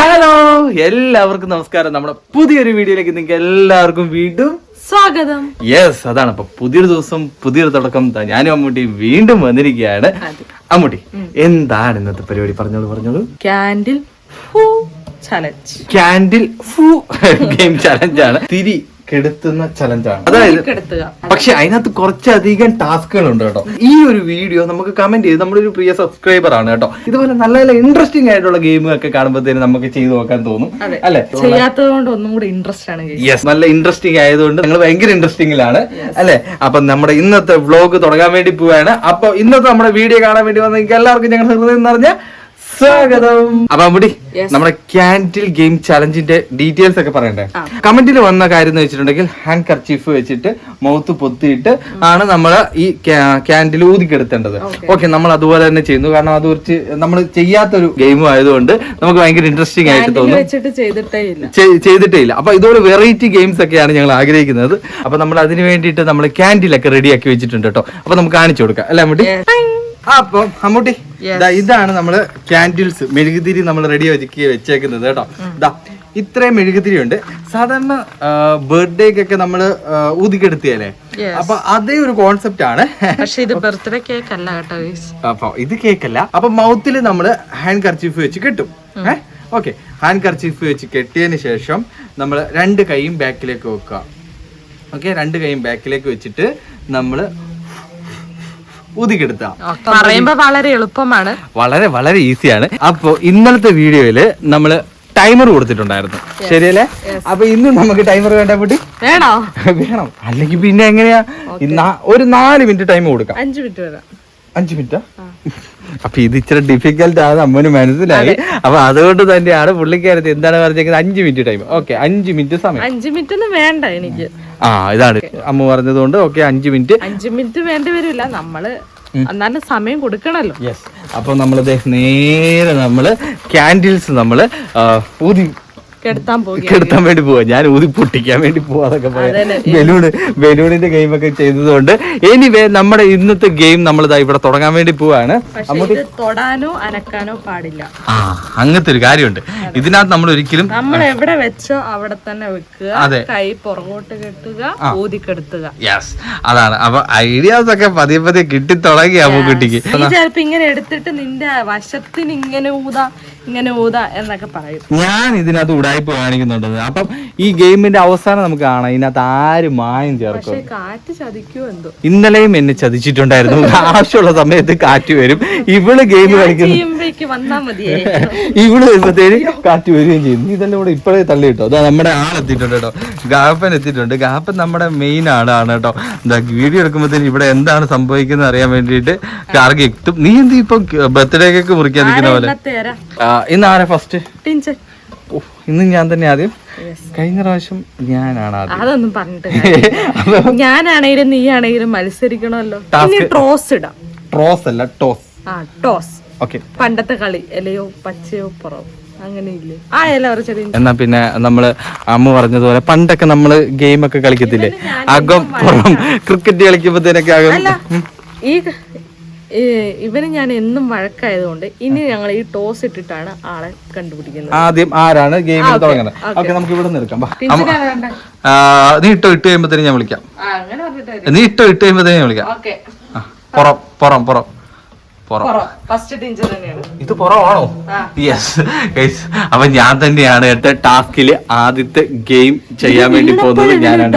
Hello, എല്ലാവർക്കും നമസ്കാരം. നമ്മുടെ പുതിയൊരു വീഡിയോയിലേക്ക് നിങ്ങൾക്ക് എല്ലാവർക്കും വീണ്ടും സ്വാഗതം. യെസ്, അതാണ്. അപ്പൊ പുതിയൊരു ദിവസം, പുതിയൊരു തുടക്കം. ഞാനും അമ്മൂട്ടി വീണ്ടും വന്നിരിക്കുകയാണ്. അമ്മൂട്ടി, എന്താണ് ഇന്നത്തെ പരിപാടി? പറഞ്ഞോളൂ. Candle challenge. Candle game challenge ആണ്. തിരി കെടുത്തുന്ന ചലഞ്ചാണ്. അതായത് പക്ഷെ അതിനകത്ത് കുറച്ചധികം ടാസ്കുകളുണ്ട് കേട്ടോ. ഈ ഒരു വീഡിയോ നമുക്ക് കമന്റ് ചെയ്ത് നമ്മളൊരു പ്രിയ സബ്സ്ക്രൈബർ ആണ് കേട്ടോ. ഇതുപോലെ നല്ല നല്ല ഇൻട്രസ്റ്റിംഗ് ആയിട്ടുള്ള ഗെയിമൊക്കെ കാണുമ്പോഴത്തേനും നമുക്ക് ചെയ്തു നോക്കാൻ തോന്നും അല്ലെ? ചെയ്യാത്തത് കൊണ്ട് ഒന്നും കൂടി ഇൻട്രസ്റ്റ് ആണ്. യെസ്, നല്ല ഇൻട്രസ്റ്റിംഗ് ആയതുകൊണ്ട് നിങ്ങൾ ഭയങ്കര ഇൻട്രസ്റ്റിംഗിലാണ് അല്ലെ? അപ്പൊ നമ്മുടെ ഇന്നത്തെ വ്ലോഗ് തുടങ്ങാൻ വേണ്ടി പോവാണ്. അപ്പൊ ഇന്നത്തെ നമ്മുടെ വീഡിയോ കാണാൻ വേണ്ടി വന്ന നിങ്ങൾക്ക് എല്ലാവർക്കും ഞങ്ങൾ ഹൃദയം നിറഞ്ഞ സ്വാഗതം. അപ്പൊ അമ്മൂട്ടി, നമ്മുടെ ക്യാൻഡിൽ ഗെയിം ചലഞ്ചിന്റെ ഡീറ്റെയിൽസ് ഒക്കെ പറയണ്ടേ? കമന്റിൽ വന്ന കാര്യം എന്ന് വെച്ചിട്ടുണ്ടെങ്കിൽ ഹാൻഡ് കർച്ചീഫ് വെച്ചിട്ട് മൗത്ത് പൊത്തിയിട്ട് ആണ് നമ്മൾ ഈ ക്യാൻഡിൽ ഊതിക്കെടുത്തേണ്ടത്. ഓക്കെ, നമ്മൾ അതുപോലെ തന്നെ ചെയ്യുന്നു. കാരണം അത് കുറച്ച് നമ്മൾ ചെയ്യാത്തൊരു ഗെയിം ആയതുകൊണ്ട് നമുക്ക് ഭയങ്കര ഇൻട്രസ്റ്റിംഗ് ആയിട്ട് തോന്നും. ചെയ്തിട്ടേ ഇല്ല. അപ്പൊ ഇതുപോലെ വെറൈറ്റി ഗെയിംസ് ഒക്കെയാണ് ഞങ്ങൾ ആഗ്രഹിക്കുന്നത്. അപ്പൊ നമ്മൾ അതിന് വേണ്ടിയിട്ട് നമ്മൾ ക്യാൻഡിലൊക്കെ റെഡിയാക്കി വെച്ചിട്ടുണ്ട് കേട്ടോ. അപ്പൊ നമുക്ക് കാണിച്ചു കൊടുക്കാം അല്ലെ അമ്മൂട്ടി? അപ്പൊ അമ്മൂട്ടി, ഇതാണ് നമ്മള് ക്യാൻഡിൽസ്, മെഴുകുതിരി നമ്മൾ റെഡി ഒരുക്കി വെച്ചേക്കുന്നത് കേട്ടോ. ഇത്രയും മെഴുകുതിരി ഉണ്ട്. സാധാരണ ബർത്ത്ഡേക്കൊക്കെ നമ്മള് ഊതിക്കെടുത്തിയല്ലേ? അപ്പൊ അതേ ഒരു കോൺസെപ്റ്റ് ആണ്. അപ്പൊ ഇത് കേക്കല്ല. അപ്പൊ മൗത്തിൽ നമ്മള് ഹാൻഡ് കർച്ചീഫ് വെച്ച് കെട്ടും. ഓക്കെ, ഹാൻഡ് കർച്ചീഫ് വെച്ച് കെട്ടിയതിന് ശേഷം നമ്മൾ രണ്ട് കൈയും ബാക്കിലേക്ക് വെക്കുക. ഓക്കെ, രണ്ട് കൈയും ബാക്കിലേക്ക് വെച്ചിട്ട് നമ്മള് ഊതിക്കെടുത്താം. പറയുമ്പോ വളരെ എളുപ്പമാണ്, വളരെ വളരെ ഈസിയാണ്. അപ്പൊ ഇന്നലത്തെ വീഡിയോയില് നമ്മള് ടൈമർ കൊടുത്തിട്ടുണ്ടായിരുന്നു, ശരിയല്ലേ? അപ്പൊ ഇന്ന് നമുക്ക് ടൈമർ വേണ്ട കുട്ടി? വേണം. അല്ലെങ്കിൽ പിന്നെ എങ്ങനെയാ? ഒരു 4 മിനിറ്റ് ടൈം കൊടുക്കാം. 5 മിനിറ്റാ? അപ്പൊ ഇത് ഇച്ചിരി ഡിഫിക്കൽട്ട് ആണ്, അമ്മന് മനസ്സിലായി. അപ്പൊ അതുകൊണ്ട് തന്നെയാണ് പുള്ളിക്കാരത്ത് എന്താണ് പറഞ്ഞേക്കുന്നത്, 5 മിനിറ്റ് ടൈം. ഓക്കെ, 5 മിനിറ്റ് സമയം. 5 മിനിറ്റ് വേണ്ട എനിക്ക്. ഇതാണ് അമ്മ പറഞ്ഞത് കൊണ്ട്. ഓക്കെ, 5 മിനിറ്റ് വേണ്ടി വരില്ല, നമ്മള് എന്നാലും സമയം കൊടുക്കണല്ലോ. യെസ്. അപ്പൊ നമ്മള് നേരെ നമ്മള് ക്യാൻഡിൽസ് നമ്മള് കെടുത്താൻ വേണ്ടി പോവാ. ഞാൻ ഊതി പൊട്ടിക്കാൻ വേണ്ടി പോവാ. അതൊക്കെ ബലൂണിന്റെ ഗെയിം ഒക്കെ ചെയ്തതുകൊണ്ട് എനിവേ നമ്മുടെ ഇന്നത്തെ ഗെയിം നമ്മൾ ഇവിടെ തുടങ്ങാൻ വേണ്ടി പോവാണ്. തൊടാനോ അനക്കാനോ പാടില്ല. അങ്ങനത്തെ ഒരു കാര്യമുണ്ട് ഇതിനകത്ത്. നമ്മൾ ഒരിക്കലും നമ്മൾ എവിടെ വെച്ചോ അവിടെ തന്നെ വെക്കുക. അതെ, കൈ പുറകോട്ട് കെട്ടുക, ഊതിക്കെടുത്തുക. യെസ്, അതാണ്. അപ്പൊ ഐഡിയാസ് ഒക്കെ പതിയെ പതിയെ കിട്ടി തുടങ്ങി. അപ്പൊ കുട്ടിക്ക് ചിലപ്പോ ഇങ്ങനെ എടുത്തിട്ട് നിന്റെ വശത്തിന് ഇങ്ങനെ ഊതാ എന്നൊക്കെ പറയും. ഞാൻ ഇതിനകത്ത് ഉടായ്പ കാണിക്കുന്നുണ്ട്. അപ്പം ഈ ഗെയിമിന്റെ അവസാനം നമുക്ക് കാണാം ഇതിനകത്ത് ആര് മായം ചേർക്കും. കാറ്റ് ചതിക്കോ എന്തോ. ഇന്നലെയും എന്നെ ചതിച്ചിട്ടുണ്ടായിരുന്നു. ആവശ്യമുള്ള സമയത്ത് കാറ്റ് വരും. ഇവള് ഗെയിം കളിക്കുന്നു, ഇവള് വരുമ്പോഴത്തേന് കാറ്റ് വരികയും ചെയ്യും. ഇതെല്ലാം കൂടെ ഇപ്പോഴേ തള്ളി കേട്ടോ. അതാ നമ്മുടെ ആളെത്തിയിട്ടുണ്ട് കേട്ടോ. ഗാപ്പൻ എത്തിയിട്ടുണ്ട്. ഗാപ്പൻ നമ്മുടെ മെയിൻ ആളാണ് കേട്ടോ. എന്താ വീഡിയോ എടുക്കുമ്പോഴത്തേന് ഇവിടെ എന്താണ് സംഭവിക്കുന്നത് അറിയാൻ വേണ്ടിയിട്ട് ടാർഗറ്റ് എത്തും. നീ എന്ത് ഇപ്പൊ ബർത്ത്ഡേ കേക്ക് മുറിക്കാൻ നിൽക്കുന്ന പോലെ? ഇന്ന് ആരാ ഫസ്റ്റ്? ഇന്ന് ഞാൻ തന്നെ ആദ്യം. കഴിഞ്ഞ പ്രാവശ്യം ഞാനാണ് ആദ്യം. അതൊന്നും പറഞ്ഞിട്ട് ഞാനാണെങ്കിലും നീ ആണെങ്കിലും മത്സരിക്കണമല്ലോ. ട്രോസ് ഇടാം. ട്രോസ് അല്ല, ടോസ്. ടോസ്. ഓക്കെ, പണ്ടത്തെ കളി. ഇലയോ പച്ചയോ പുറവും അങ്ങനെയില്ലേ? എന്നാ പിന്നെ നമ്മള് അമ്മ പറഞ്ഞതുപോലെ പണ്ടൊക്കെ നമ്മള് ഗെയിം ഒക്കെ കളിക്കത്തില്ലേ, അകം പുറം ക്രിക്കറ്റ് കളിക്കുമ്പോഴത്തേനൊക്കെ ഇവന് ഞാൻ എന്നും വഴക്കായതുകൊണ്ട് ഇനി ഞങ്ങൾ ഈ ടോസ് ഇട്ടിട്ടാണ് ആളെ കണ്ടുപിടിക്കുന്നത്. ആദ്യം ആരാണ് ഗെയിം തുടങ്ങുന്നത്? ഓക്കെ, നമുക്ക് ഇവിടെ നിൽക്കാം. നീ ഇട്ട് കഴിയുമ്പോഴത്തേനും ഞാൻ വിളിക്കാം. നീ ഇട്ട് കഴിയുമ്പോഴത്തേനും ഞാൻ വിളിക്കാം. ഇത് പുറമാണോ? യെസ്. അപ്പൊ ഞാൻ തന്നെയാണ് ടാസ്കില് ആദ്യത്തെ ഗെയിം ചെയ്യാൻ വേണ്ടി പോകുന്നത്. ഞാനാണ്.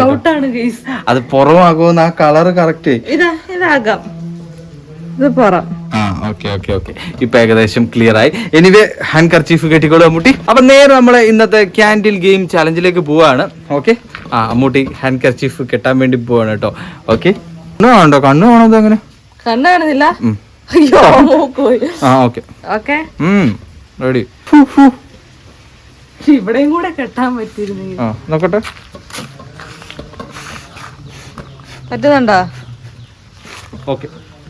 അത് പുറമാകുമെന്ന് ആ കളറ് കറക്റ്റ് ഇതാകാം. ഇപ്പൊ ഏകദേശം ക്ലിയർ ആയി. എനിവേ ഹാൻഡ് കർച്ചീഫ് കെട്ടിക്കോളൂ അമ്മൂട്ടി. അപ്പൊ നേരെ നമ്മള് ഇന്നത്തെ ക്യാൻഡിൽ ഗെയിം ചലഞ്ചിലേക്ക് പോവാണ്. ഓക്കെ, അമ്മൂട്ടി ഹാൻഡ് കർച്ചീഫ് കെട്ടാൻ വേണ്ടി പോവാണ് കേട്ടോ. ഓക്കെ, കണ്ണു കാണുന്നത് എങ്ങനെ? കണ്ണ് കാണുന്നില്ല. Okay, ready. ഇവിടെയും കൂടെ കെട്ടാൻ പറ്റിയിരുന്നു. നോക്കട്ടെ, പറ്റുന്നുണ്ടോ? ഓക്കെ,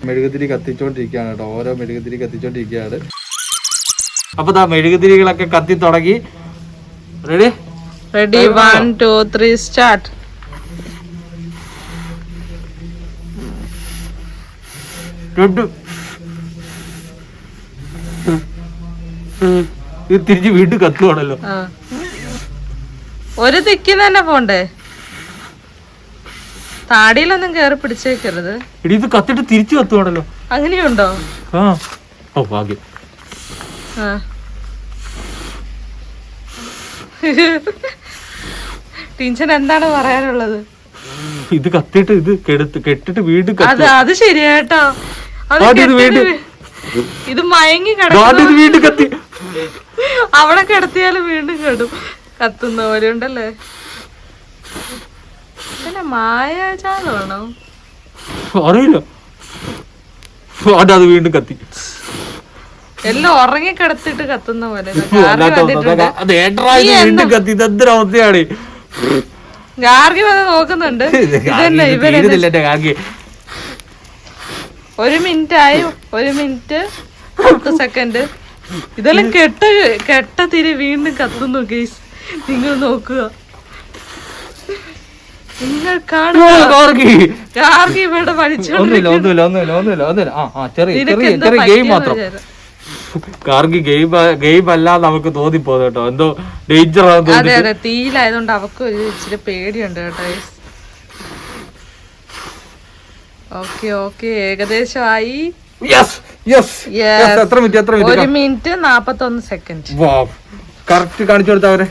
മെഴുകുതിരി കത്തിച്ചോണ്ടിരിക്കുകയാണ് കേട്ടോ. ഓരോ മെഴുകുതിരി കത്തിച്ചോണ്ടിരിക്കുകയാണ്. അപ്പൊ മെഴുകുതിരികളൊക്കെ കത്തി തുടങ്ങി. റെഡി? 1 2 3 സ്റ്റാർട്ട്. ഇത് തിരിച്ച് വീണ്ടും കത്തുവാണല്ലോ. ഒരു ദിക്കിന് തന്നെ പോണ്ടേ, താടിയിലൊന്നും കേറി പിടിച്ചേക്കരുത്. എടി ഇത് കത്തിട്ട് തിരിച്ചു കത്തുവാണല്ലോ. അങ്ങനെയുണ്ടോ? ആ ഓ ഭാഗ്യം. ടീച്ചർ എന്താണ് പറയാനുള്ളത്? ഇത് കത്തിട്ട് ഇത് കെട്ടിട്ട് വീണ്ടും അത് ശരിയാട്ടോ. ഇത് മയങ്ങി വീണ്ടും കത്തി. അവിടെ കിടത്തിയാലും വീണ്ടും കെടും. കത്തുന്നവരുണ്ടല്ലേ. പിന്നെ മായാജാലമാണോ അറിയില്ല. അത് വീണ്ടും കത്തി. എല്ലാം ഉറങ്ങി കിടത്തിട്ട് കത്തുന്ന പോലെ. വീണ്ടും കത്തി. ഇതെന്തൊരവസ്ഥയാണ്. ഗാർഗി വന്ന് നോക്കുന്നുണ്ട്. ഇതന്നെ ഇവര് 1 മിനിറ്റ് ആയി, 1 മിനിറ്റ് 10 സെക്കൻഡ്. ഇതെല്ലാം കെട്ട തിരി വീണ്ടും കത്തുന്നു ഗൈസ്. നിങ്ങൾ നോക്കുക, നിങ്ങൾ കാണുക. ഗാർഗി ഇവിടെ ഗാർഗി ഗെയിം അല്ല നമുക്ക് തോന്നിപ്പോകും കേട്ടോ. എന്തോ ഡേഞ്ചർ. അതെ അതെ, തീയിലായതുകൊണ്ട് അവക്ക് ഒരു ഇച്ചിരി പേടിയുണ്ട് കേട്ടോ. ഓക്കെ ഓക്കെ, ഏകദേശമായി. 1 മിനിറ്റ് 41 സെക്കൻഡ് കറക്റ്റ് കാണിച്ചു കൊടുത്തവരെ.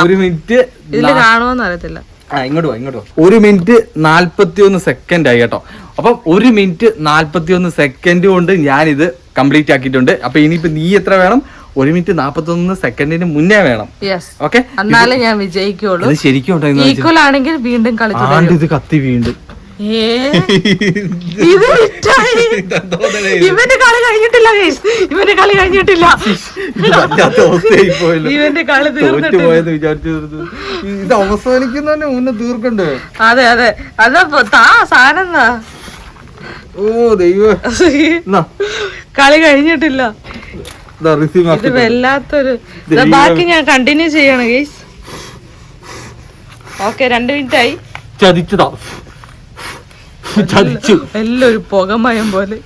1 മിനിറ്റ് ഇതില് കാണുമോന്ന് അറിയത്തില്ല. ഇങ്ങോട്ട് വാ. 1 മിനിറ്റ് 41 സെക്കൻഡ് ആയി കേട്ടോ. അപ്പം 1 മിനിറ്റ് 41 സെക്കൻഡ് കൊണ്ട് ഞാനിത് കംപ്ലീറ്റ് ആക്കിയിട്ടുണ്ട്. അപ്പൊ ഇനിയിപ്പോ നീ എത്ര വേണം? 1 മിനിറ്റ് 41 സെക്കൻഡിന് മുന്നേ വേണം. ഓക്കെ, എന്നാലേ ഞാൻ വിജയിക്കുള്ളൂ. ശരിക്കും ഈക്വൽ ആണെങ്കിൽ വീണ്ടും കളിച്ചു. ഇത് കത്തി വീണ്ടും. ഇവന്റെ കളി കഴിഞ്ഞിട്ടില്ല, ഇവന്റെ കളി കഴിഞ്ഞിട്ടില്ല. ഇവന്റെ കളി പോയെന്ന് വിചാരിച്ചു. ഇത് അവസാനിക്കുന്നതിന് മുന്നേ തീർക്കണ്ടേ? അതെ അതെ, അതപ്പോ സാധനം. ഓ ദൈവം, കളി കഴിഞ്ഞിട്ടില്ല. ഇത് വല്ലാത്തൊരു. ബാക്കി ഞാൻ കണ്ടിന്യൂ ചെയ്യണം ഗൈസ്. ഓക്കെ, 2 മിനിറ്റ് ആയി. ചതിച്ചതാ, എല്ലാം ഒരു പുകമയം പോലെ.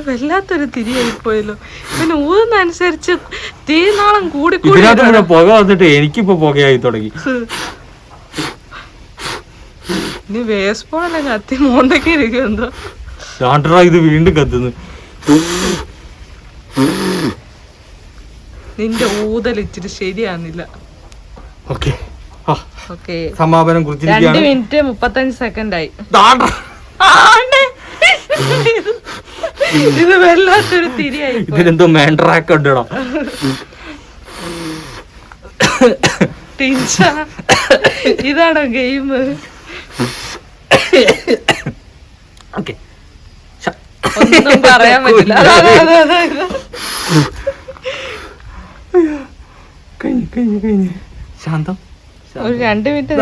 വല്ലാത്തൊരു തിരിയായി പോയല്ലോ. പിന്നെ ഊന്നനുസരിച്ച് തീനാളം കൂടി കൂടി പുക വന്നിട്ട് എനിക്കിപ്പോ പുകയായി തുടങ്ങി. നീ വേസ്പോണല്ലേ കത്തി മോണ്ടൊക്കെ ഇരിക്കുന്നുണ്ടോ? ഇത് വീണ്ടും കത്തുന്നു. നിന്റെ ഊതൽ ഇച്ചിരി ശരിയാന്നില്ല. സമാപനം 2 മിനിറ്റ് 35 സെക്കൻഡ് ആയി. ഇത് വല്ലാത്തൊരു തിരിയായി. ഇതിനെന്തോ മാൻഡ്രാക്ക് ഉണ്ടോ? ഇതാണോ ഗെയിം? ഒന്നും പറയാൻ പറ്റില്ല. ശാന്തം. ഒരു 2 മിനിറ്റ്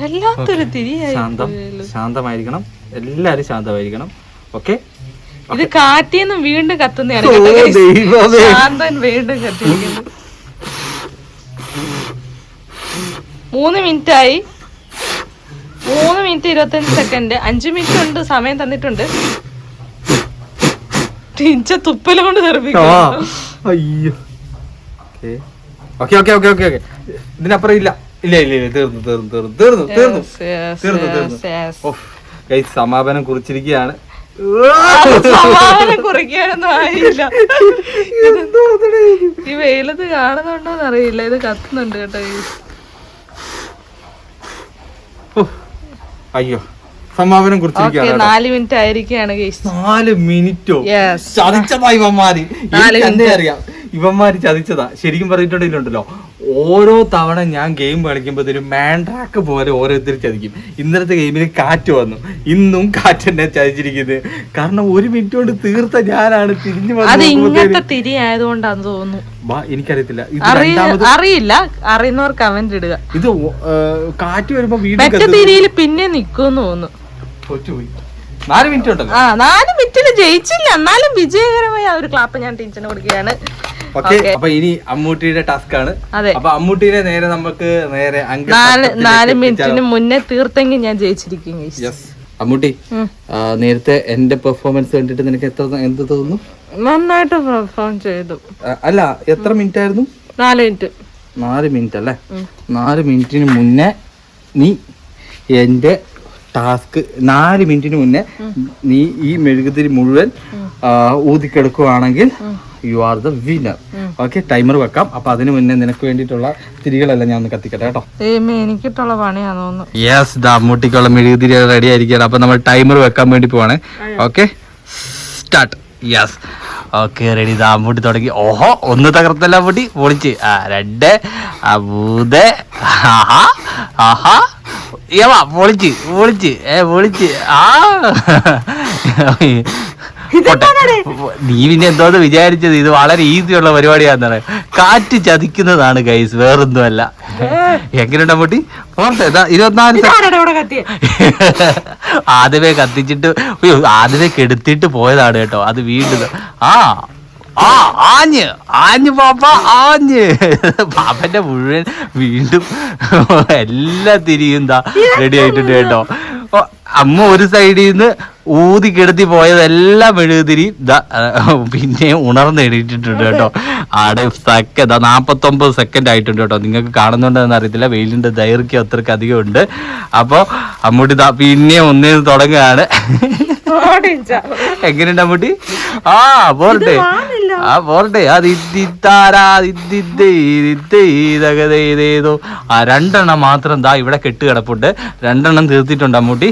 വല്ലാത്തൊരു തിരിയായി. ശാന്തമായിരിക്കണം, എല്ലാരും ശാന്തമായിരിക്കണം. ഓക്കെ, ഇത് കാറ്റിന്ന് വീണ്ടും കത്തുന്നതാണ്. ശാന്തൻ വീണ്ടും കത്തിയിരിക്കുന്നു. 3 മിനിറ്റ് ആയി. 3 മിനിറ്റ് 25 സെക്കൻഡ്. 5 മിനിറ്റ് ഉണ്ട്, സമയം തന്നിട്ടുണ്ട്. തുപ്പലോണ്ട് ഇതിനപ്പുറം ഇല്ല. തീർന്നു. സമാപനം കുറിച്ചിരിക്കുകയാണ്. സമാപനം കുറിക്കാനൊന്നും ആയില്ല. ഈ വെയിലത്ത് കാണുന്നുണ്ടോന്ന് അറിയില്ല. ഇത് കത്തുന്നുണ്ട് കേട്ടോ. അയ്യോ, സമാപനം കുറിച്ചിരിക്കുകയാണ്. 4 മിനിറ്റ് ആയിരിക്കുകയാണ്. 4 മിനിറ്റോ? ചതിച്ചതാ ഇവന്മാര്. അറിയാം, ഇവന്മാര് ചതിച്ചതാ. ശരിക്കും പറഞ്ഞിട്ടുണ്ടെങ്കിലുണ്ടല്ലോ, ഓരോ തവണ ഞാൻ ഗെയിം കളിക്കുമ്പോ ഒരു മാൻഡ്രാക്ക് പോലെ ഓരോരുത്തർ ചതിക്കും. ഇന്നലത്തെ ഗെയിമിൽ കാറ്റ് വന്നു, ഇന്നും കാറ്റ് തന്നെ ചതിച്ചിരിക്കുന്നത്. കാരണം 1 മിനിറ്റ് കൊണ്ട് തീർത്ത ഞാനാണ് തിരിഞ്ഞു വന്നത്. തിരി ആയതുകൊണ്ടാന്ന് തോന്നുന്നു. എനിക്കറിയത്തില്ല, അറിയില്ല. അറിയുന്നവർ കമന്റ് ഇടുക. ഇത് കാറ്റ് വരുമ്പോ തിരിയിൽ പിന്നെ നിക്കുമെന്ന് തോന്നുന്നു. തോറ്റുപോയി. 4 മിനിറ്റ് ഉണ്ടല്ലോ. 4 മിനിറ്റിൽ ജയിച്ചില്ല, എന്നാലും വിജയകരമായ ഒരു ക്ലാപ്പ് ഞാൻ ടീച്ചറിന് കൊടുക്കുകയാണ്. ഓക്കെ, അപ്പൊ ഇനി അമ്മൂട്ടിയുടെ ടാസ്ക് ആണ്. അപ്പൊ അമ്മൂട്ടിനെ നേരെ നമുക്ക് നേരെ 4 മിനിറ്റിന് മുന്നേ തീർത്തെങ്കിൽ ഞാൻ ജയിച്ചിരിക്കും. അമ്മൂട്ടി, നേരത്തെ എന്റെ പെർഫോമൻസ് കണ്ടിട്ട് നിനക്ക് എന്ത് തോന്നുന്നു? നന്നായിട്ട് പെർഫോം ചെയ്തു. അല്ല, എത്ര മിനിറ്റ് ആയിരുന്നു? 4 മിനിറ്റ്. 4 മിനിറ്റ് അല്ലേ? 4 മിനിറ്റിന് മുന്നേ നീ എന്റെ ടാസ്ക് 4 മിനിറ്റിന് മുന്നേ നീ ഈ മെഴുകുതിരി മുഴുവൻ ഊതിക്കെടുക്കുവാണെങ്കിൽ you are the winner. Okay, timer വെക്കാം. അപ്പൊ അതിന് മുന്നേ നിനക്ക് വേണ്ടിയിട്ടുള്ള തിരികളെല്ലാം ഞാൻ ഒന്ന് കത്തിക്കട്ടെ കേട്ടോ. എനിക്കിട്ടുള്ള പണിയാന്ന് തോന്നുന്നു. യെസ്, അമ്മൂട്ടിക്കുള്ള മെഴുകുതിരി റെഡി ആയിരിക്കുകയാണ്. അപ്പൊ നമ്മൾ ടൈമർ വെക്കാൻ വേണ്ടി പോവാണ്. Okay, start. Yes, okay, ready. Ammutty തുടങ്ങി. ഓഹോ, 1 തകർത്തല്ല അമ്മൂട്ടി, പൊളിച്ച്. 2 മൂന്ന്, ആഹാ ആഹാ, യവാ, പൊളിച്ച് പൊളിച്ച് പൊളിച്ച്. നീ പിന്നെ എന്തോന്ന് വിചാരിച്ചത്? ഇത് വളരെ ഈസി ഉള്ള പരിപാടിയാണെന്നാണ്. കാറ്റ് ചതിക്കുന്നതാണ് ഗൈസ്, വേറൊന്നുമല്ല. എങ്ങനെയുണ്ട് അമ്മൂട്ടി? പോർട്ടെ, 24 ആദ്യമേ കത്തിച്ചിട്ട് ആദ്യമേ കെടുത്തിട്ട് പോയതാണ് കേട്ടോ. അത് വീണ്ടും ആഞ്ഞ് പാപ്പന്റെ മുഴുവൻ വീണ്ടും എല്ലാം തിരിയും റെഡി ആയിട്ടുണ്ട് കേട്ടോ. അമ്മ ഒരു സൈഡിൽ നിന്ന് ഊതി കെടുത്തി പോയതെല്ലാം മെഴുകുതിരി പിന്നെ ഉണർന്ന് എണീറ്റിട്ടുണ്ട് കേട്ടോ. ആടെ 49 സെക്കൻഡ് ആയിട്ടുണ്ട് കേട്ടോ. നിങ്ങൾക്ക് കാണുന്നുണ്ടെന്ന് അറിയത്തില്ല, വെയിലിന്റെ ദൈർഘ്യം അത്രയ്ക്ക് അധികം ഉണ്ട്. അപ്പൊ അമ്മൂട്ടി പിന്നെ ഒന്നേന്ന് തുടങ്ങുകയാണ്. എങ്ങനെയുണ്ട് അമ്മൂട്ടി? പോരട്ടെ പോരട്ടെ. ഏതോ 2 മാത്രം ഇവിടെ കെട്ട് കിടപ്പുണ്ട്. 2 തീർത്തിട്ടുണ്ട് അമ്മൂട്ടി.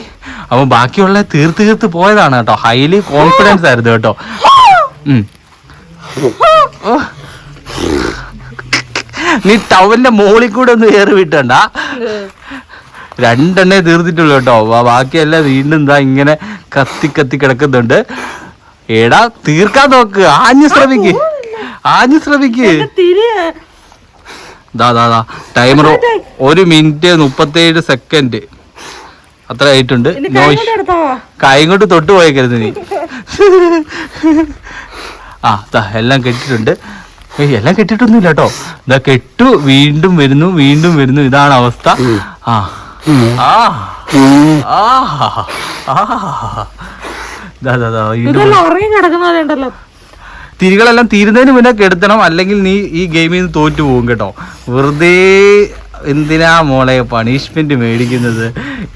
അപ്പൊ ബാക്കിയുള്ള തീർത്ത് പോയതാണ് കേട്ടോ. ഹൈലി കോൺഫിഡൻസ് ആയിരുന്നു കേട്ടോ. നീ ടവലിന്റെ മോളിൽ കൂടെ ഒന്ന് കയറി വിട്ടണ്ട. 2 തീർത്തിട്ടുള്ളൂ കേട്ടോ. ബാക്കിയെല്ലാം വീണ്ടും ഇങ്ങനെ കത്തി കിടക്കുന്നുണ്ട്. എടാ, തീർക്കാൻ നോക്ക്. ആഞ്ഞു ശ്രമിക്ക്. ടൈമർ 1 മിനിറ്റ് 37 സെക്കൻഡ് അത്ര ആയിട്ടുണ്ട്. കൈ കൊണ്ട് തൊട്ട് പോയേക്കരുത് നീ. എല്ലാം കെട്ടിട്ടുണ്ട്. എല്ലാം കെട്ടിട്ടൊന്നുമില്ല കേട്ടോ. കെട്ടു വീണ്ടും വരുന്നു. ഇതാണ് അവസ്ഥ. തിരികളെല്ലാം തീരുന്നതിന് മുന്നേ കെടുത്തണം, അല്ലെങ്കിൽ നീ ഈ ഗെയിമിൽ നിന്ന് തോറ്റു പോകും കേട്ടോ. വെറുതെ എന്തിനാ മോളെ പണിഷ്മെന്റ് മേടിക്കുന്നത്?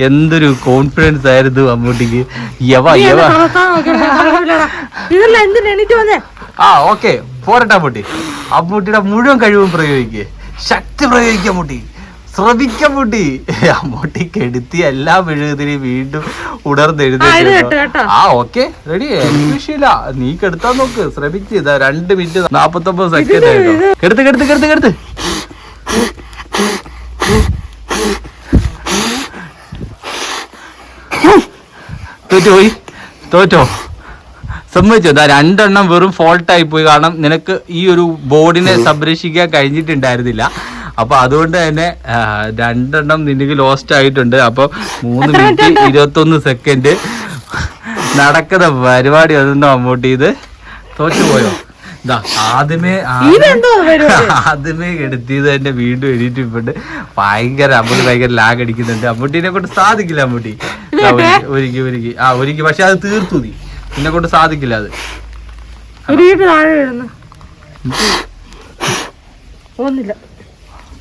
എന്തൊരു കോൺഫിഡൻസ് ആയിരുന്നു അമ്മൂട്ടിക്ക്. ഓക്കെ, പോരട്ടെ അമ്മൂട്ടി. അമ്മൂട്ടിയുടെ മുഴുവൻ കഴിവും പ്രയോഗിക്കുക, ശക്തി പ്രയോഗിക്കുക അമ്മൂട്ടി. ശ്രമിക്കാൻ മുട്ടി. അമ്മൂട്ടിക്ക് എടുത്തി എല്ലാ മെഴുകുതിരി വീണ്ടും ഉണർന്നെഴുതി. Okay, ready. വിഷയമില്ല, നീ കെടുത്താൻ നോക്ക്, ശ്രമിച്ച്. 2 മിനിറ്റ് 49 സെക്കൻഡ് ആയിട്ടോ. കെടുത്ത്. തോറ്റോ? സമ്മതിച്ചോ? 2 വെറും ഫോൾട്ടായി പോയി. കാരണം നിനക്ക് ഈ ഒരു ബോർഡിനെ സംരക്ഷിക്കാൻ കഴിഞ്ഞിട്ടുണ്ടായിരുന്നില്ല. അപ്പൊ അതുകൊണ്ട് തന്നെ 2 നിനക്ക് ലോസ്റ്റ് ആയിട്ടുണ്ട്. അപ്പൊ 3 മിനിറ്റ് 21 സെക്കൻഡ് നടക്കുന്ന പരിപാടി അതൊന്നും അമ്മൂട്ടി. ഇത് തോറ്റുപോയോ? ആദ്യമേ എടുത്തിയത് തന്നെ വീണ്ടും എഴുതിയിട്ടുണ്ട്. അമ്മൂട്ടി ഭയങ്കര ലാഗ് അടിക്കുന്നുണ്ട്. അമ്മൂട്ടിനെ കൊണ്ട് സാധിക്കില്ല അമ്മൂട്ടി. ഒരുക്കി പക്ഷെ അത് തീർത്തു. നീ നിന്നെ കൊണ്ട് സാധിക്കില്ല അത്.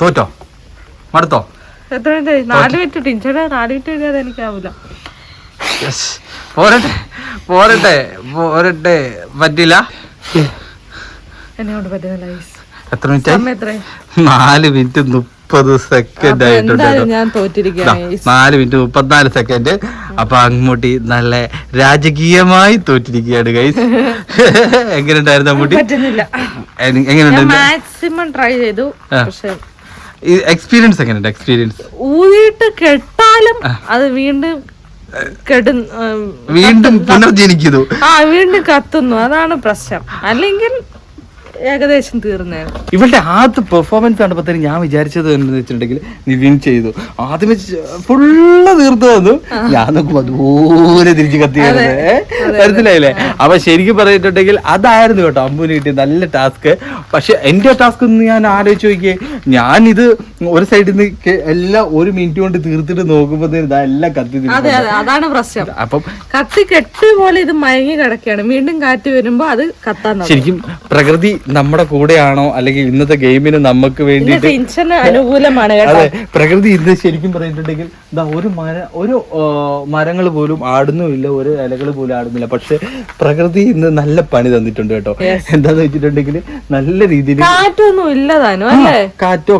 തോറ്റോ? മടുത്തോ? പോരട്ടെ പറ്റില്ല. എത്ര മിനിറ്റ്? 4 മിനിറ്റ് 30 സെക്കൻഡ് ആയിട്ടുണ്ട്. 4 മിനിറ്റ് 34 സെക്കൻഡ്. അപ്പൊ അമ്മൂട്ടി നല്ല രാജകീയമായി തോറ്റിരിക്കുകയാണ് ഗൈസ്. എങ്ങനെയുണ്ടായിരുന്നു അമ്മൂട്ടി? എങ്ങനെയുണ്ട്? മാക്സിമം ട്രൈ ചെയ്തു. എക്സ്പീരിയൻസ് എങ്ങനെയുണ്ട്? എക്സ്പീരിയൻസ് ഊതിയിട്ട് കെട്ടാലും അത് വീണ്ടും പുനർജനിക്കുന്നു. വീണ്ടും കത്തുന്നു. അതാണ് പ്രശ്നം. അല്ലെങ്കിൽ ഏകദേശം തീർന്നേ. ഇവളുടെ ആദ്യ പെർഫോമൻസ് കണ്ടപ്പോഴത്തേനും ഞാൻ വിചാരിച്ചത് എന്താണെന്ന് വെച്ചിട്ടുണ്ടെങ്കിൽ നീ വിൻ ചെയ്തു. ആദ്യമേ ഫുള്ള് തീർത്തു വന്നു. ഞാൻ നോക്കുമ്പോ അതുപോലെ തിരിച്ചു കത്തിയത് മനസ്സിലായില്ലേ? അപ്പൊ ശരിക്കും പറഞ്ഞിട്ടുണ്ടെങ്കിൽ അതായിരുന്നു കേട്ടോ അമ്പുവിന് കിട്ടിയ നല്ല ടാസ്ക്. പക്ഷെ എന്റെ ടാസ്ക് ഒന്ന് ഞാൻ ആലോചിച്ച് നോക്കിയേ. ഞാനിത് ഒരു സൈഡിൽ നിന്ന് എല്ലാം 1 മിനിറ്റ് കൊണ്ട് തീർത്തിട്ട് നോക്കുമ്പോഴത്തേനും ഇതെല്ലാം കത്തി. അതാണ് പ്രശ്നം. അപ്പം കത്തി കെട്ട് പോലെ ഇത് മയങ്ങി കിടക്കുകയാണ്. വീണ്ടും കാറ്റ് വരുമ്പോ അത് കത്താൻ. ശരിക്കും പ്രകൃതി നമ്മുടെ കൂടെയാണോ അല്ലെങ്കിൽ ഇന്നത്തെ ഗെയിമിന് നമുക്ക് വേണ്ടിയിട്ട് അനുകൂലമാണ്. അതെ, പ്രകൃതി ഇന്ന് ശരിക്കും പറഞ്ഞിട്ടുണ്ടെങ്കിൽ ഒരു മരങ്ങൾ പോലും ആടുന്നുമില്ല, ഒരു ഇലകൾ പോലും ആടുന്നില്ല. പക്ഷെ പ്രകൃതി ഇന്ന് നല്ല പണി തന്നിട്ടുണ്ട് കേട്ടോ. എന്താന്ന് വെച്ചിട്ടുണ്ടെങ്കിൽ നല്ല രീതിയിൽ കാറ്റൊന്നും ഇല്ലതാനോ അല്ലേ?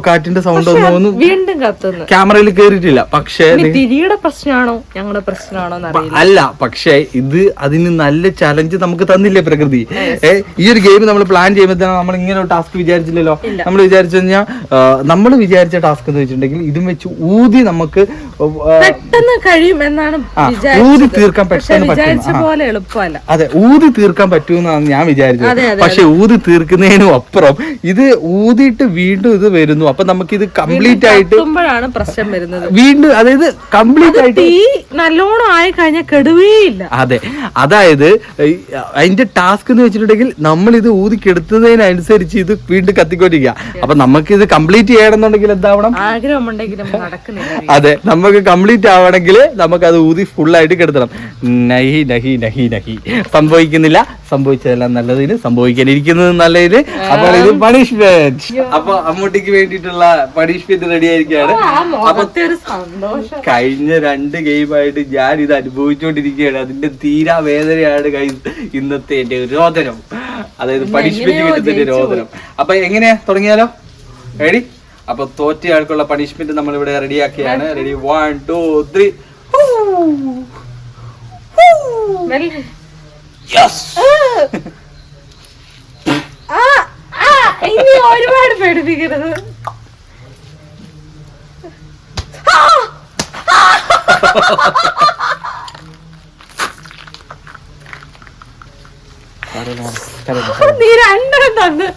കാറ്റിന്റെ സൗണ്ട് ഒന്നും വീണ്ടും കത്തുന്നു. ക്യാമറയിൽ കേറിയിട്ടില്ല. പക്ഷേ തിരിയുടെ പ്രശ്നമാണോ ഞങ്ങളുടെ പ്രശ്നമാണോ അല്ല, പക്ഷെ ഇത് അതിന് നല്ല ചലഞ്ച് നമുക്ക് തന്നില്ലേ പ്രകൃതി. ഈ ഒരു ഗെയിം നമ്മൾ പ്ലാൻ ചെയ്യുമ്പോൾ നമ്മൾ ഇങ്ങനെ ഒരു ടാസ്ക് വിചാരിച്ചില്ലല്ലോ. നമ്മൾ വിചാരിച്ചു കഴിഞ്ഞാൽ നമ്മൾ വിചാരിച്ച ടാസ്ക് എന്ന് വെച്ചിട്ടുണ്ടെങ്കിൽ ഇതും വെച്ച് ഊതി നമുക്ക് പെട്ടെന്ന് കഴിയും എന്നാണ് ഊതി തീർക്കാൻ പെട്ടെന്ന് എളുപ്പമല്ല. അതെ, ഊതി തീർക്കാൻ പറ്റുമെന്നാണ് ഞാൻ വിചാരിച്ചത്. പക്ഷെ ഊതി തീർക്കുന്നതിനും അപ്പുറം ഇത് ഊതിയിട്ട് വീണ്ടും ഇത് വരുന്നു. അപ്പൊ നമുക്ക് ഇത് കംപ്ലീറ്റ് ആയിട്ട് പ്രശ്നം വരുന്നത് വീണ്ടും, അതായത് കംപ്ലീറ്റ് ആയിട്ട് നല്ലോണം ആയി കഴിഞ്ഞാൽ കെടുവേയില്ല. അതെ, അതായത് അതിന്റെ ടാസ്ക് എന്ന് വെച്ചിട്ടുണ്ടെങ്കിൽ നമ്മൾ ഇത് ഊതി കെടുത്തതിനനുസരിച്ച് ഇത് വീണ്ടും കത്തിക്കൊണ്ടിരിക്കുക. അപ്പൊ നമുക്ക് ഇത് കംപ്ലീറ്റ് ചെയ്യണമെന്നുണ്ടെങ്കിൽ എന്താവണം? ആഗ്രഹമുണ്ടെങ്കിലും നടക്കുന്നില്ല. അതെ, നമുക്ക് കംപ്ലീറ്റ് ആവണമെങ്കിൽ നമുക്ക് അത് ഊതി ഫുള്ളായിട്ട് കെടുത്തണം. നഹി നഹി നഹി നഹി, സംഭവിക്കുന്നില്ല. സംഭവിച്ചതെല്ലാം നല്ലതിന്, സംഭവിക്കാനിരിക്കുന്നത് നല്ലതിന്. അപ്പോൾ ഇത് പണിഷ്മെന്റ്. അപ്പൊ അമ്മൂട്ടിക്ക് വേണ്ടിയിട്ടുള്ള പണിഷ്മെന്റ് റെഡി ആയിരിക്കുകയാണ്. അപ്പൊ കഴിഞ്ഞ 2 ഗെയിമായിട്ട് ഞാൻ ഇത് അനുഭവിച്ചുകൊണ്ടിരിക്കുകയാണ്. അതിന്റെ തീരാ വേദനയാണ് ഇന്നത്തെ എന്റെ രോദനം, അതായത് പണിഷ്മെന്റ് കിട്ടുന്നതിന്റെ രോദനം. അപ്പൊ എങ്ങനെയാ തുടങ്ങിയാലോ? റെഡി? അപ്പൊ തോറ്റയാൾക്കുള്ള പണിഷ്മെന്റ് നമ്മൾ ഇവിടെ റെഡിയാക്കിയാണ്. റെഡി? 1 2 3. ഒരുപാട് പേടിപ്പിക്കരുത്. നീ 2 തന്നു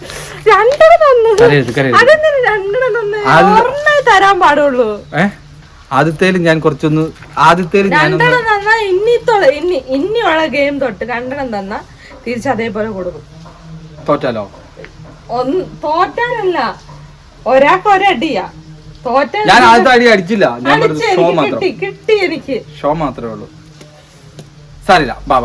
തരാൻ പാടുള്ളൂ. ആദ്യത്തേലും ഞാൻ കുറച്ചൊന്ന് ഇനിയുള്ള ഗെയിം തൊട്ട് 2 തന്ന തിരിച്ച് അതേപോലെ കൊടുക്കും. തോറ്റാലോ? തോറ്റാനല്ല, ഒരാൾക്ക് ഒരടിയാ. ഞാൻ ആദ്യത്തെ അടി അടിച്ചില്ല, കിട്ടി എനിക്ക്. ഷോ മാത്രമേ ഉള്ളൂ. സാരില്ല, ബാ.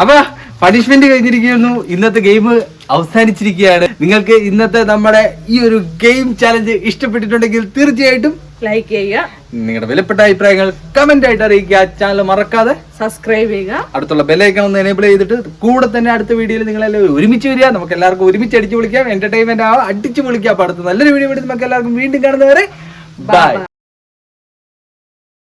അപ്പൊ പണിഷ്മെന്റ് കഴിഞ്ഞിരിക്കുന്നു. ഇന്നത്തെ ഗെയിം അവസാനിച്ചിരിക്കുകയാണ്. നിങ്ങൾക്ക് ഇന്നത്തെ നമ്മുടെ ഈ ഒരു ഗെയിം ചാലഞ്ച് ഇഷ്ടപ്പെട്ടിട്ടുണ്ടെങ്കിൽ തീർച്ചയായിട്ടും ലൈക്ക് ചെയ്യുക. നിങ്ങളുടെ വിലപ്പെട്ട അഭിപ്രായങ്ങൾ കമന്റ് ആയിട്ട് അറിയിക്കുക. ചാനൽ മറക്കാതെ സബ്സ്ക്രൈബ് ചെയ്യുക. അടുത്തുള്ള ബെല്ലൈക്കൺ ഒന്ന് എനേബിൾ ചെയ്തിട്ട് കൂടെ തന്നെ അടുത്ത വീഡിയോയിൽ നിങ്ങളെല്ലാവരും ഒരുമിച്ച് വരിക. നമുക്ക് എല്ലാവർക്കും ഒരുമിച്ച് അടിച്ചു പൊളിക്കാം, എന്റർടൈൻമെന്റ് ആവാം, അടിച്ചു പൊളിക്കാം. അപ്പൊ അടുത്ത നല്ലൊരു വീഡിയോ നമുക്ക് എല്ലാവർക്കും വീണ്ടും കാണുന്നവരെ ബൈ.